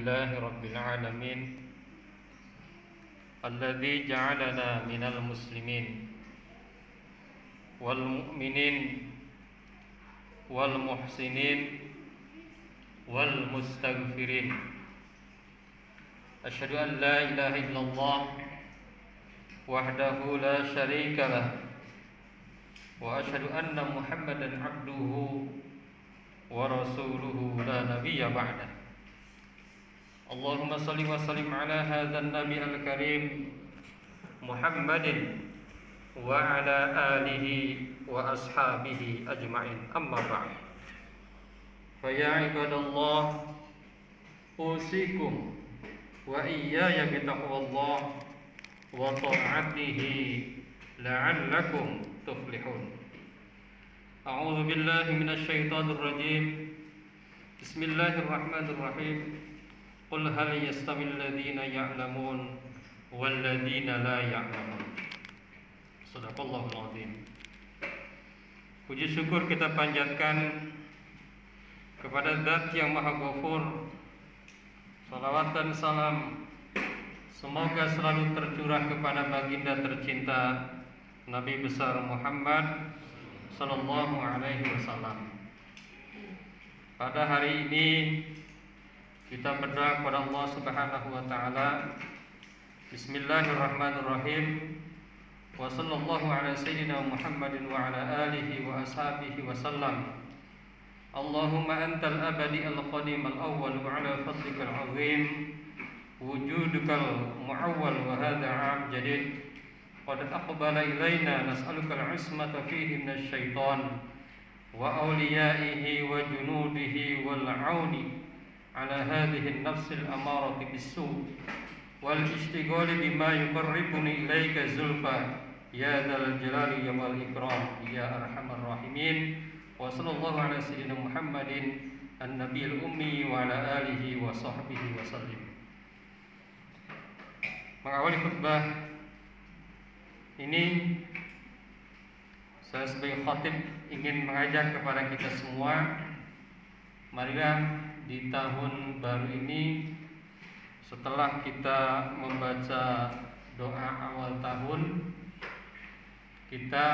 لله رب العالمين الذي جعلنا من المسلمين والمؤمنين والمحسنين والمستغفرين. أشهد أن لا إله إلا الله وحده لا شريك له وأشهد أن محمدا عبده ورسوله لا نبي بعده. اللهم صل وسلم على هذا النبي الكريم محمد وعلى آله وأصحابه أجمعين. أما بعد، فيا عباد الله، أوصيكم وإياي بتقوى الله وطاعته لعلكم تفلحون. أعوذ بالله من الشيطان الرجيم. بسم الله الرحمن الرحيم. قل هل يستوي الذين يعلمون والذين لا يعلمون. Shadaqallahul azim. Puji syukur kita panjatkan kepada Zat yang Maha Ghafur. Salawat dan salam semoga selalu tercurah kepada baginda tercinta Nabi besar Muhammad sallallahu alaihi wasallam. Pada hari ini kita berdoa kepada Allah Subhanahu wa taala. Bismillahirrahmanirrahim. Wa sallallahu ala sayyidina Muhammadin wa ala alihi wa ashabihi wa sallam. Allahumma antal abadi al-qadim al-awwal wa ala fadlikal azim wujudukal mu'awwal wa hadha 'am jadid. Qad aqbala ilaina nas'aluka al-'ismata fihi minasy syaitan wa awliyaihi wa junudihi wal 'auni ala hadhihi an-nafs al-amarati bis-su' wal ishtighali bima yuqarribuni ilaika zulfa ya dzal jalali wal ikram ya arhamar rahimin. Wa sallallahu ala sayyidina Muhammadin an-nabiyil ummi wa ala alihi wa sahbihi wa sallim. Mengawali khutbah ini, saya sebagai khatib ingin mengajak kepada kita semua, marilah di tahun baru ini, setelah kita membaca doa awal tahun, kita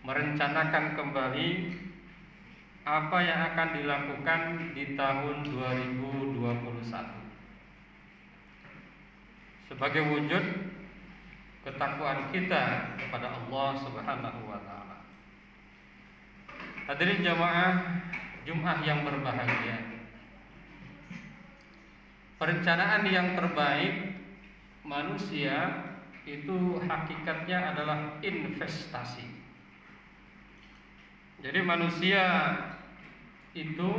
merencanakan kembali apa yang akan dilakukan di tahun 2021 sebagai wujud ketakwaan kita kepada Allah Subhanahu wa taala. Hadirin jamaah Jumat yang berbahagia. Perencanaan yang terbaik manusia itu hakikatnya adalah investasi. Jadi manusia itu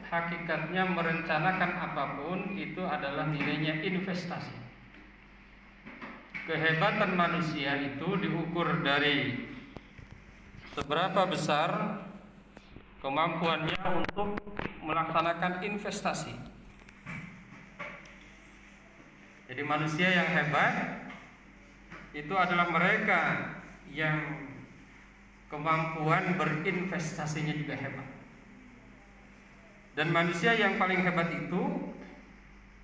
hakikatnya merencanakan apapun itu adalah nilainya investasi. Kehebatan manusia itu diukur dari seberapa besar kemampuannya untuk melaksanakan investasi. Jadi manusia yang hebat itu adalah mereka yang kemampuan berinvestasinya juga hebat. Dan manusia yang paling hebat itu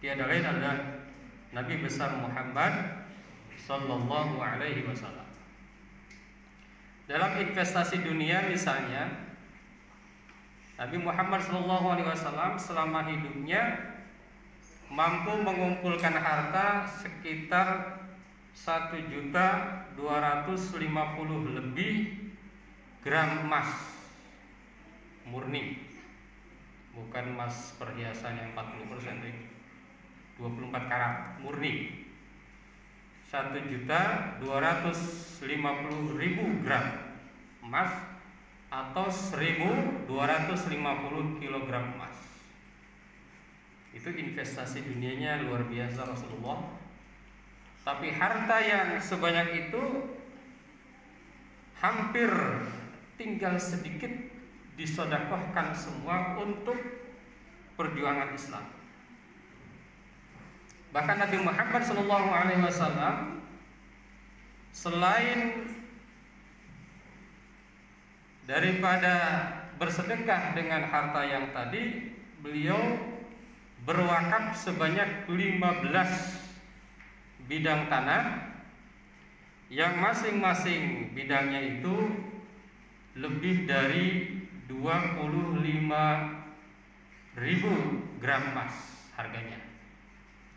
tiada lain adalah Nabi besar Muhammad sallallahu alaihi wasallam. Dalam investasi dunia misalnya, Nabi Muhammad sallallahu alaihi wasallam selama hidupnya mampu mengumpulkan harta sekitar 1.250.000 lebih gram emas murni, bukan emas perhiasan yang 40%, 24 karat murni. 1.250.000 gram emas atau 1.250 kg emas. Itu investasi dunianya luar biasa Rasulullah. Tapi harta yang sebanyak itu hampir tinggal sedikit disedekahkan semua untuk perjuangan Islam. Bahkan Nabi Muhammad SAW selain daripada bersedekah dengan harta yang tadi, beliau berwakaf sebanyak 15 bidang tanah yang masing-masing bidangnya itu lebih dari 25.000 gram emas harganya,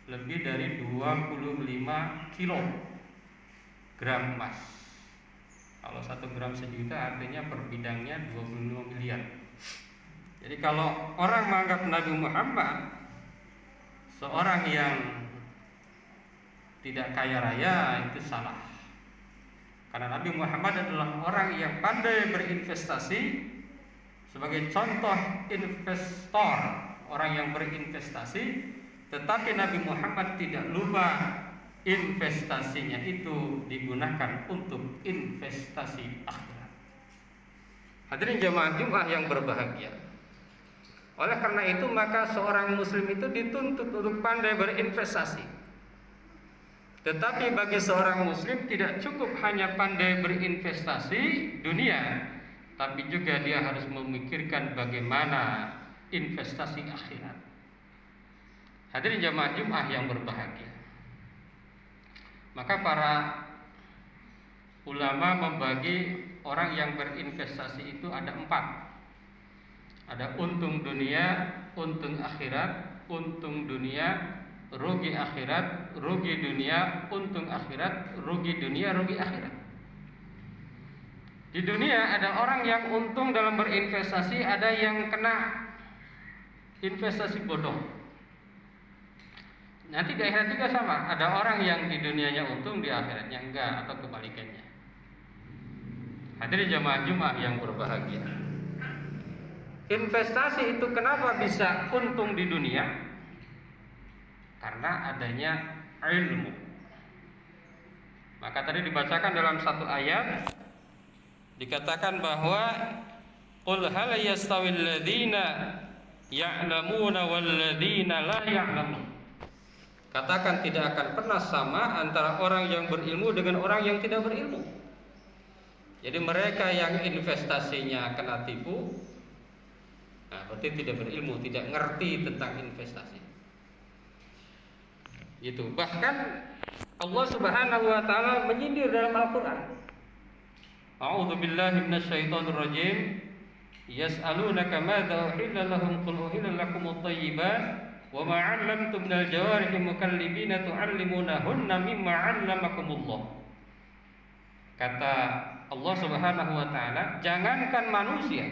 lebih dari 25 kilogram emas. Kalau 1 gram sejuta artinya per bidangnya 25 miliar. Jadi kalau orang menganggap Nabi Muhammad seorang yang tidak kaya raya, itu salah. Karena Nabi Muhammad adalah orang yang pandai berinvestasi. Sebagai contoh investor, orang yang berinvestasi, tetapi Nabi Muhammad tidak lupa investasinya itu digunakan untuk investasi akhirat. Hadirin jemaah Jumat yang berbahagia. Oleh karena itu maka seorang muslim itu dituntut untuk pandai berinvestasi. Tetapi bagi seorang muslim tidak cukup hanya pandai berinvestasi dunia, tapi juga dia harus memikirkan bagaimana investasi akhirat. Hadirin jemaah Jumat yang berbahagia. Maka para ulama membagi orang yang berinvestasi itu ada 4. Ada untung dunia, untung akhirat, untung dunia, rugi akhirat, rugi dunia, untung akhirat, rugi dunia, rugi akhirat. Di dunia ada orang yang untung dalam berinvestasi, ada yang kena investasi bodong. Nanti di akhirat juga sama, ada orang yang di dunianya untung, di akhiratnya enggak, atau kebalikannya. Hadirin jemaah Jumat yang berbahagia. Investasi itu kenapa bisa untung di dunia? Karena adanya ilmu. Maka tadi dibacakan dalam satu ayat, dikatakan bahwa qul hal yastawil ladzina ya'lamuna wal ladzina la ya'lamun. Katakan tidak akan pernah sama antara orang yang berilmu dengan orang yang tidak berilmu. Jadi mereka yang investasinya kena tipu, nah berarti tidak berilmu, tidak ngerti tentang investasi. Gitu. Bahkan Allah Subhanahu wa taala menyindir dalam Al-Qur'an. A'udzu billahi minasyaitonir rajim. Yas'alunaka madza uhilla lahum qul uhilla lakumut thayyibat wa ma 'allamtum minal jawarihi mukallibina tu'allimunahunna mimma 'allamakumullah. Kata Allah Subhanahu wa taala, jangankan manusia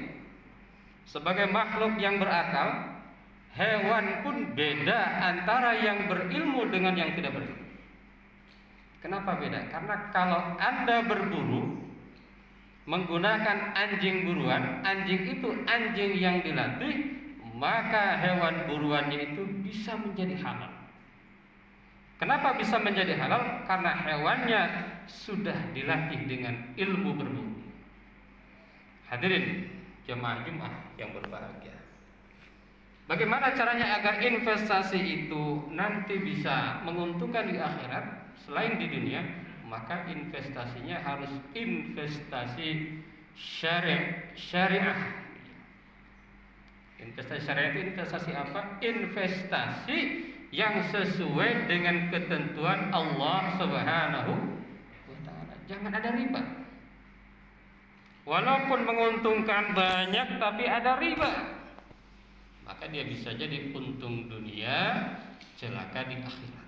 sebagai makhluk yang berakal, hewan pun beda antara yang berilmu dengan yang tidak berilmu. Kenapa beda? Karena kalau Anda berburu menggunakan anjing buruan, anjing itu anjing yang dilatih, maka hewan buruannya itu bisa menjadi halal. Kenapa bisa menjadi halal? Karena hewannya sudah dilatih dengan ilmu berburu. Hadirin jemaah Jumat yang berbahagia. Bagaimana caranya agar investasi itu nanti bisa menguntungkan di akhirat selain di dunia? Maka investasinya harus investasi syariah. Investasi syariah itu investasi apa? Investasi yang sesuai dengan ketentuan Allah Subhanahu wa taala. Jangan ada riba. Walaupun menguntungkan banyak tapi ada riba, maka dia bisa jadi untung dunia, celaka di akhirat.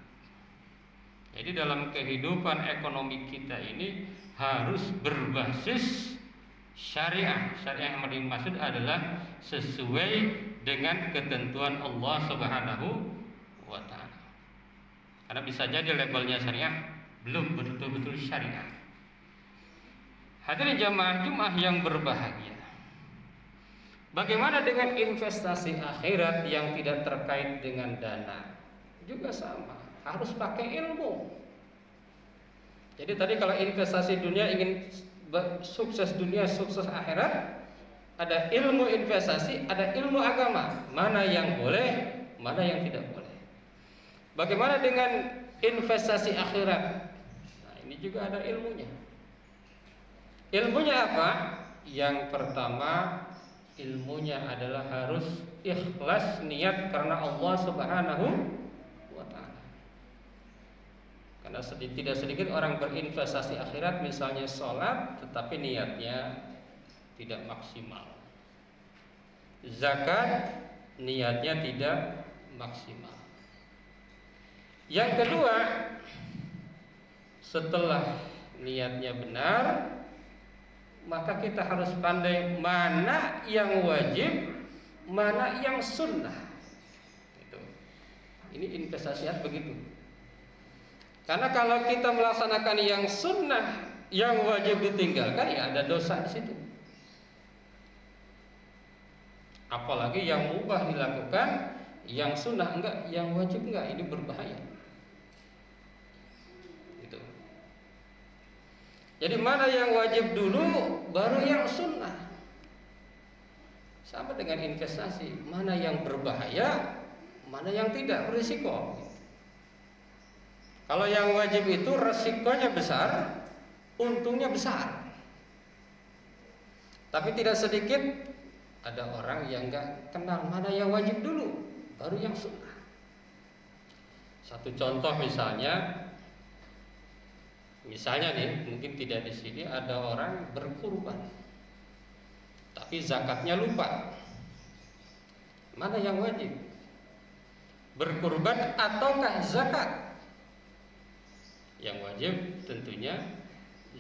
Jadi dalam kehidupan ekonomi kita ini harus berbasis syariah. Syariah yang dimaksud adalah sesuai dengan ketentuan Allah Subhanahu wa taala. Karena bisa jadi labelnya syariah belum betul-betul syariah. Hadirin jamaah Jumat yang berbahagia. Bagaimana dengan investasi akhirat yang tidak terkait dengan dana? Juga sama, harus pakai ilmu. Jadi tadi kalau investasi dunia ingin sukses dunia, sukses akhirat, ada ilmu investasi, ada ilmu agama. Mana yang boleh, mana yang tidak boleh. Bagaimana dengan investasi akhirat? Nah, ini juga ada ilmunya. Ilmunya apa? Yang pertama, ilmunya adalah harus ikhlas niat karena Allah Subhanahu wa taala. Karena tidak sedikit orang berinvestasi akhirat, misalnya sholat tetapi niatnya tidak maksimal, zakat niatnya tidak maksimal. Yang kedua, setelah niatnya benar, maka kita harus pandai mana yang wajib, mana yang sunnah. Ini investasi begitu. Karena kalau kita melaksanakan yang sunnah, yang wajib ditinggalkan, ya ada dosa di situ. Apalagi yang mubah dilakukan, yang sunnah enggak, yang wajib enggak, ini berbahaya. Gitu. Jadi mana yang wajib dulu, baru yang sunnah. Sama dengan investasi, mana yang berbahaya, mana yang tidak berisiko. Kalau yang wajib itu resikonya besar, untungnya besar. Tapi tidak sedikit ada orang yang nggak kenal mana yang wajib dulu, baru yang sunnah. Satu contoh misalnya nih, mungkin tidak di sini, ada orang berkurban, tapi zakatnya lupa. Mana yang wajib? Berkurban ataukah zakat? Yang wajib tentunya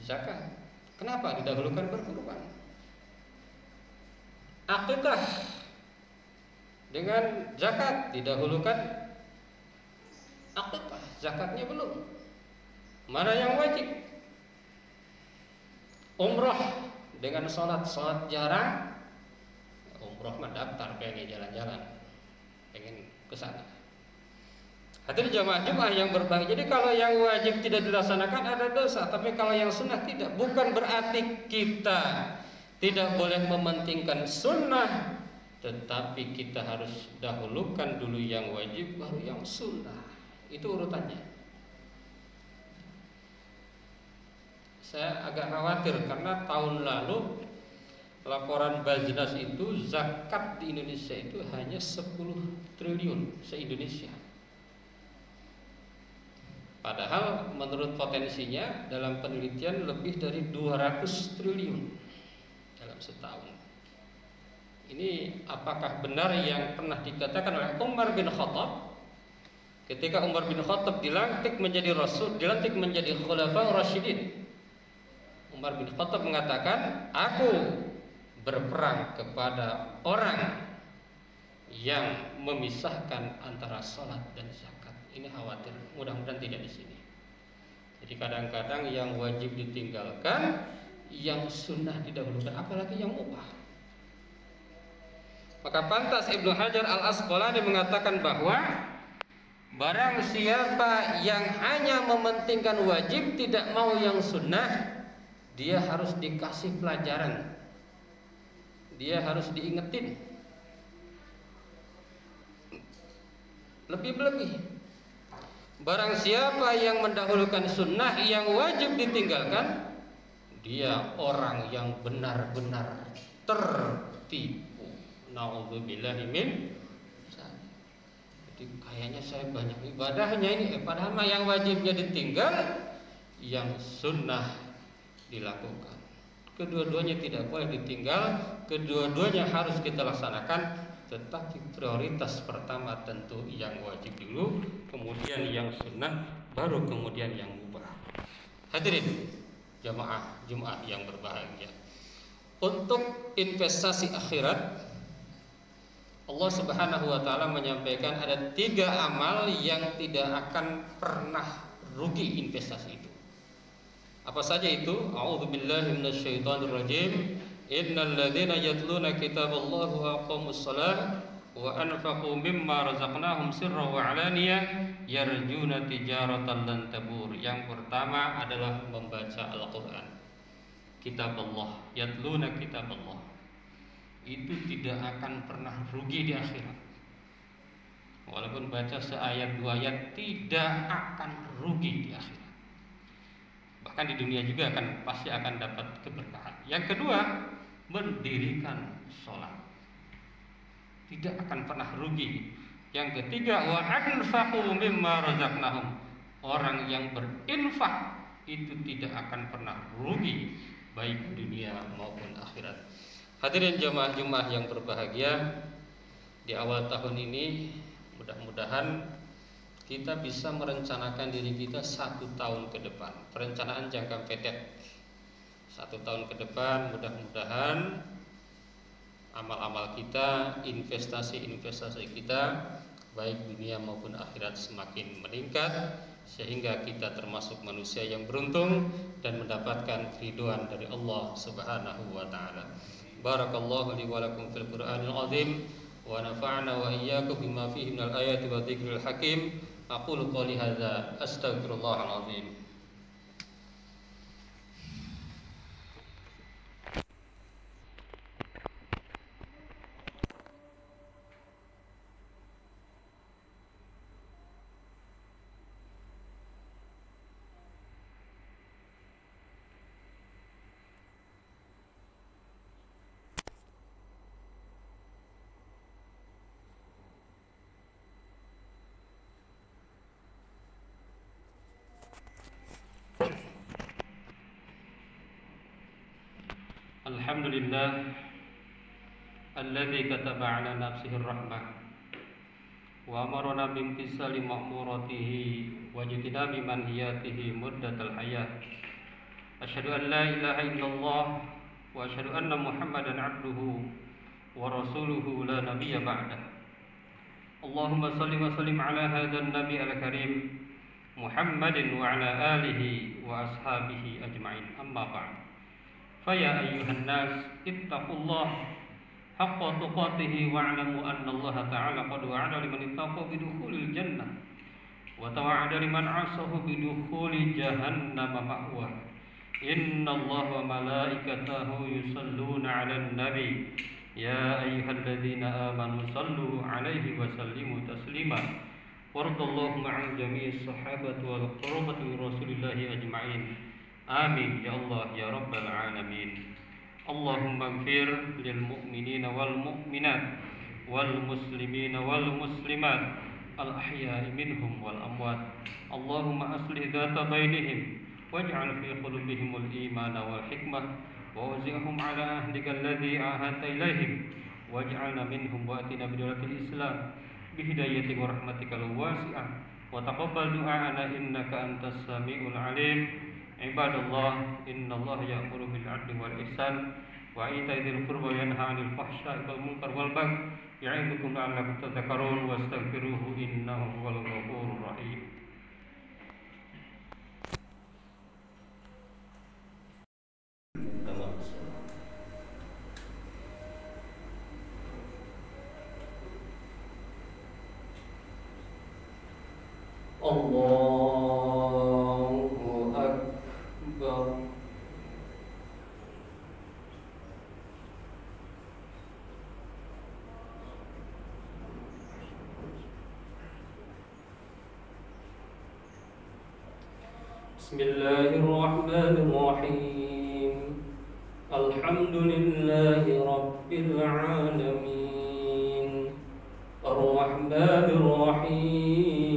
zakat. Kenapa didahulukan berkurban? Akikah dengan zakat didahulukan akikah, zakatnya belum. Mana yang wajib? Umrah dengan sholat jarang. Umrah mah daftar, pengen jalan-jalan, pengen ke sana. Hadirin jamaah Jumat yang berbahagia. Jadi kalau yang wajib tidak dilaksanakan ada dosa, tapi kalau yang sunnah tidak. Bukan berarti kita tidak boleh mementingkan sunnah, tetapi kita harus dahulukan dulu yang wajib, baru yang sunnah. Itu urutannya. Saya agak khawatir karena tahun lalu laporan Bajnas itu zakat di Indonesia itu hanya 10 triliun se-Indonesia. Padahal menurut potensinya dalam penelitian lebih dari 200 triliun dalam setahun. Ini apakah benar yang pernah dikatakan oleh Umar bin Khattab ketika Umar bin Khattab dilantik menjadi rasul, dilantik menjadi khulafa rasyidin? Umar bin Khattab mengatakan, aku berperang kepada orang yang memisahkan antara sholat dan zakat. Ini khawatir, mudah-mudahan tidak di sini. Jadi kadang-kadang yang wajib ditinggalkan, yang sunnah didahulukan, apalagi yang mubah. Maka pantas Ibnu Hajar Al-Asqalani mengatakan bahwa barang siapa yang hanya mementingkan wajib, tidak mau yang sunnah, dia harus dikasih pelajaran, dia harus diingetin lebih-lebih. Barang siapa yang mendahulukan sunnah, yang wajib ditinggalkan, dia orang yang benar-benar tertipu. Na'udzubillahi min. Jadi kayaknya saya banyak ibadahnya ini, padahal yang wajibnya ditinggal, yang sunnah dilakukan. Kedua-duanya tidak boleh ditinggal, kedua-duanya harus kita laksanakan. Tetapi prioritas pertama tentu yang wajib dulu, kemudian yang sunnah, baru kemudian yang mubah. Hadirin jamaah Jumat yang berbahagia, untuk investasi akhirat Allah Subhanahu wa taala menyampaikan ada 3 amal yang tidak akan pernah rugi investasi itu. Apa saja itu? A'udzubillahi minasyaitonirrajim. Innal ladzina yatluna kitaballahi wa aqamus shalah wa anfaqu mimma razaqnahum sirran wa 'alaniyah yarjuna tijaratan lan tabur. Yang pertama adalah membaca Al-Qur'an. Kitabullah, yatluna kitaballah. Itu tidak akan pernah rugi di akhirat. Walaupun baca seayat 2 ayat tidak akan rugi di akhirat. Bahkan di dunia juga pasti akan dapat keberkahan. Yang kedua, mendirikan sholat. tidak akan pernah rugi. Yang ketiga, wa anfaqu mimma razaqnahum. Orang yang berinfak itu tidak akan pernah rugi baik dunia maupun akhirat. Hadirin jemaah-jemaah yang berbahagia, di awal tahun ini mudah-mudahan kita bisa merencanakan diri kita 1 tahun ke depan. Perencanaan jangka pendek 1 tahun ke depan, mudah-mudahan amal-amal kita, investasi-investasi kita baik dunia maupun akhirat semakin meningkat, sehingga kita termasuk manusia yang beruntung dan mendapatkan ridhoan dari Allah Subhanahu wa taala. Barakallahu li wa lakum fil Qur'anil azim wa nafa'na wa iyyakum bima fihi minal ayati wa dzikril hakim. Aqulu qouli hadza astaghfirullahal azim. Alhamdulillah alladzi kataba ala nafsihi rahmah wa amarna bimtisali ma'muratihi wa jitinabi manhiyatihi muddatal hayat. Asyhadu an la ilaha illallah wa asyhadu anna Muhammadan abduhu wa rasuluhu la nabiyya ba'dah. Allahumma salli wa sallim ala hadzal nabi al-karim Muhammadin wa ala alihi wa ashabihi ajma'in. Amma ba'd. Faya ayyuhan nas ittaqullaha haqqa tuqatih wa'lamu anna Allah ta'ala qad wa'ada liman ittaqa bidukhulil jannah wa tawa'ada liman 'asahu bidukhuli jahannam ma'wa. Inna Allah wa malaikatahu yusalluna 'alan nabi ya ayyuhalladzina amanu sallu 'alaihi wa sallimu taslima. Waradallahu ma'al jami'is sahabati wal qurabati rasulillahi ajma'in. Amin ya Allah ya rabbal alamin. Allahumma ighfir lil mu'minina wal mu'minat wal muslimina wal muslimat al ahya'i minhum wal amwat. Allahumma aslih dhata bainihim waj'al fi qulubihimul imana wal hikmah wa wazihum ala ahdika alladhi ahadta ilaihim waj'alna minhum wa atina bidalatil islam bihidayatika wa rahmatikal wasi'ah wa taqabbal du'ana innaka antas samiul alim. Ibadallah, innallaha ya'muru bil 'adli wal ihsan wa ita'i dzil qurba wa yanha 'anil fahsya'i wal munkar wal baghi ya'idukum la'allakum tadhakkarun wastaghfiruhu innahu huwal ghafurur rahim. Allahu Akbar. Bismillahirrahmanirrahim. Alhamdulillahi rabbil alamin. Ar-Rahmanir Rahim.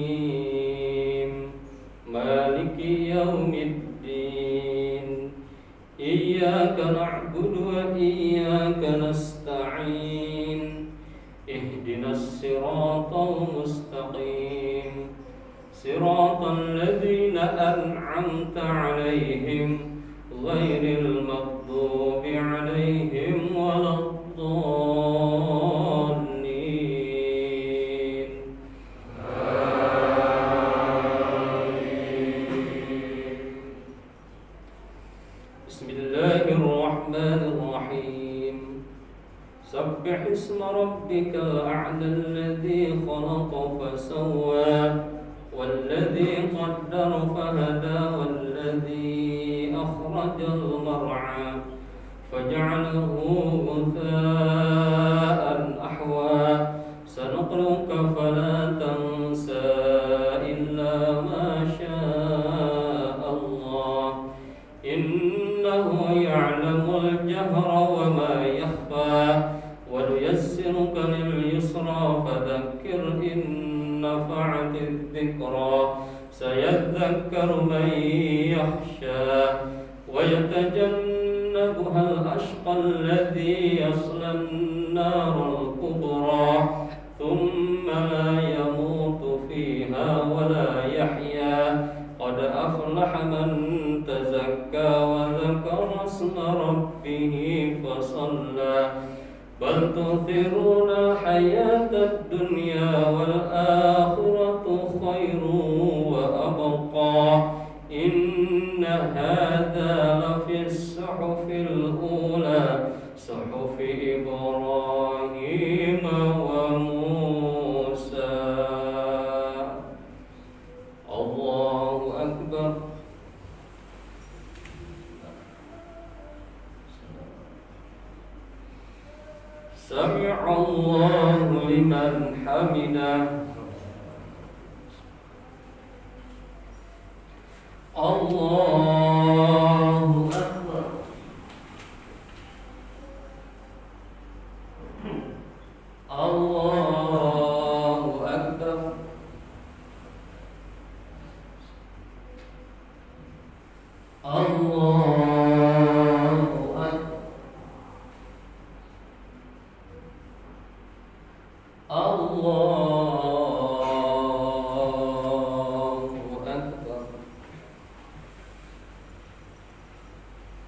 Maliki yaumiddin. Iyyaka na'budu wa iyyaka nasta'in. Ihdinas siratal mustaqim. Siratal ladzina an'amta 'alaihim ghairil maghdubi 'alaihim waladdallin. Bismillahirrahmanirrahim. Sabbih isma rabbikal a'la alladzi khalaqa fasawwa والذي قدر فهدى والذي أخرج المرعى فجعله غثاء أحوى سنقرئك فلا تنسى إلا ما شاء الله إنه يعلم الجهر وما يخفى ونيسر ونيسرك لليسرى فذكر إن نفعت الذكرى سيذكر من يخشى ويتجنبها الأشقى الذي يصلى النار الكبرى ثم لا يموت فيها ولا يحيا قد أفلح من تزكى وذكر اسم ربه فصلى بل تؤثرون الحياة الدنيا والآخرة خير وأبقى إن هذا لفي الصحف الأولى صحف إبراهيم وموسى. الله أكبر. سمع الله لمن حمده. الله أكبر. الله أكبر. الله أكبر. الله أكبر.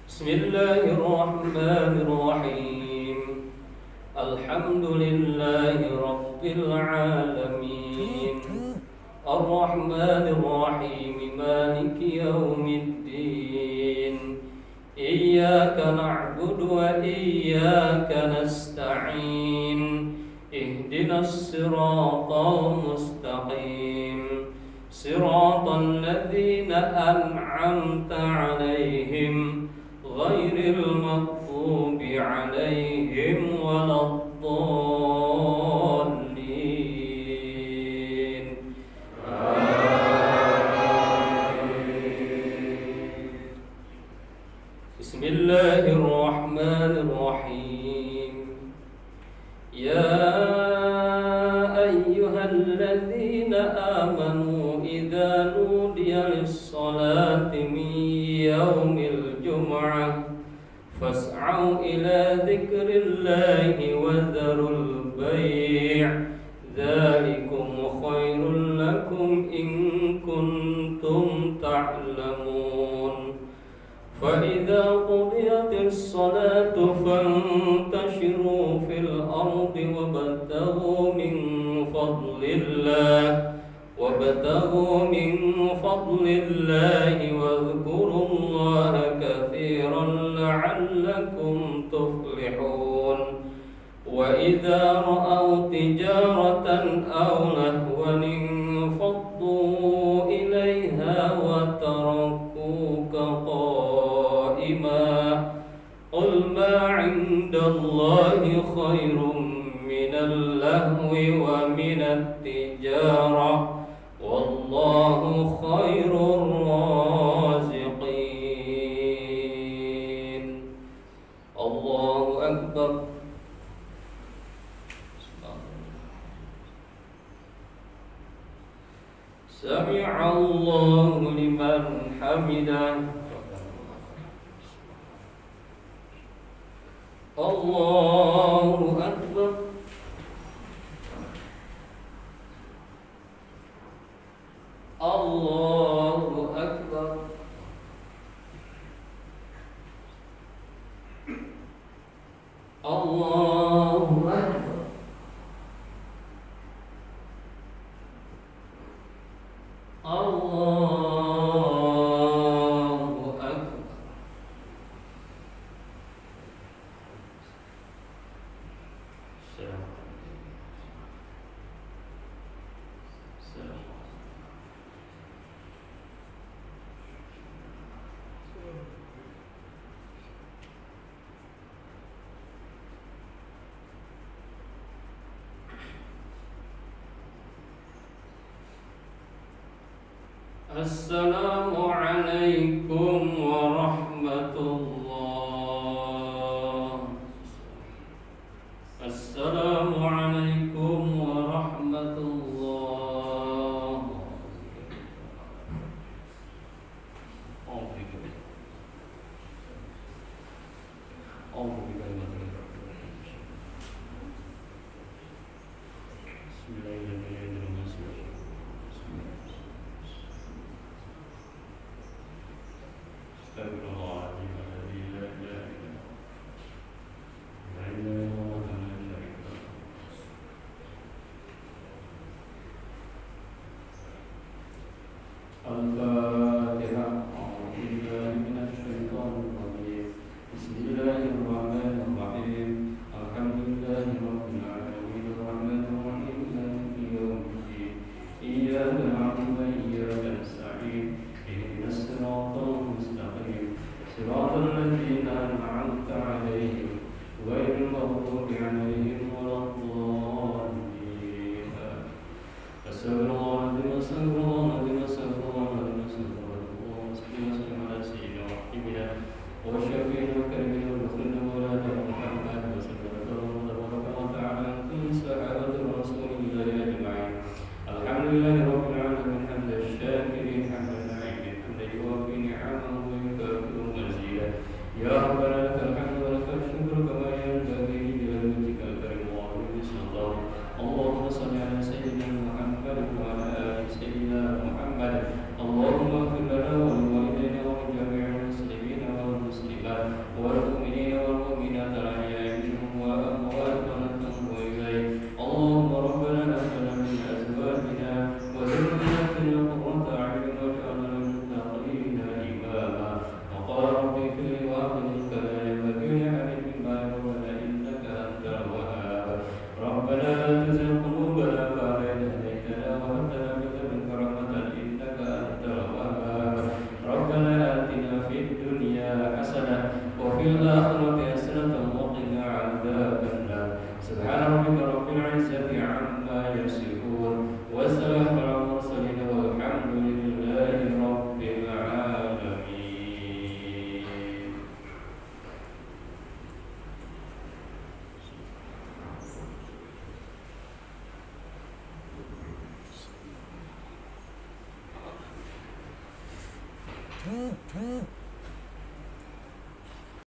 بسم الله الرحمن الرحيم. الحمد لله رب العالمين الرحمن الرحيم مالك يوم الدين إياك نعبد وإياك نستعين اهدنا الصراط المستقيم صراط الذين أنعمت عليهم غير المغضوب عليهم ولا الضالين. بسم الله الرحمن الرحيم. يا أيها الذين آمنوا إذا نودي للصلاة من يوم الجمعة فاسعوا إلى ذكر الله وذروا البيع ذلكم خير لكم إن كنتم تعلمون. فإذا قضيت الصلاة فانتشروا في الأرض وابتغوا من فضل الله واذكروا الله كثيرا لعلكم تفلحون. وإذا رأوا تجارة أو لهوا انفضوا إليها وتركوك قائما قل ما عند الله خير من اللهو ومن التجارة والله خير الرازقين. الله أكبر. سمع الله لمن حمده. الله أكبر. الله أكبر. الله أكبر. الله أكبر. السلام عليكم ورحمة الله. السلام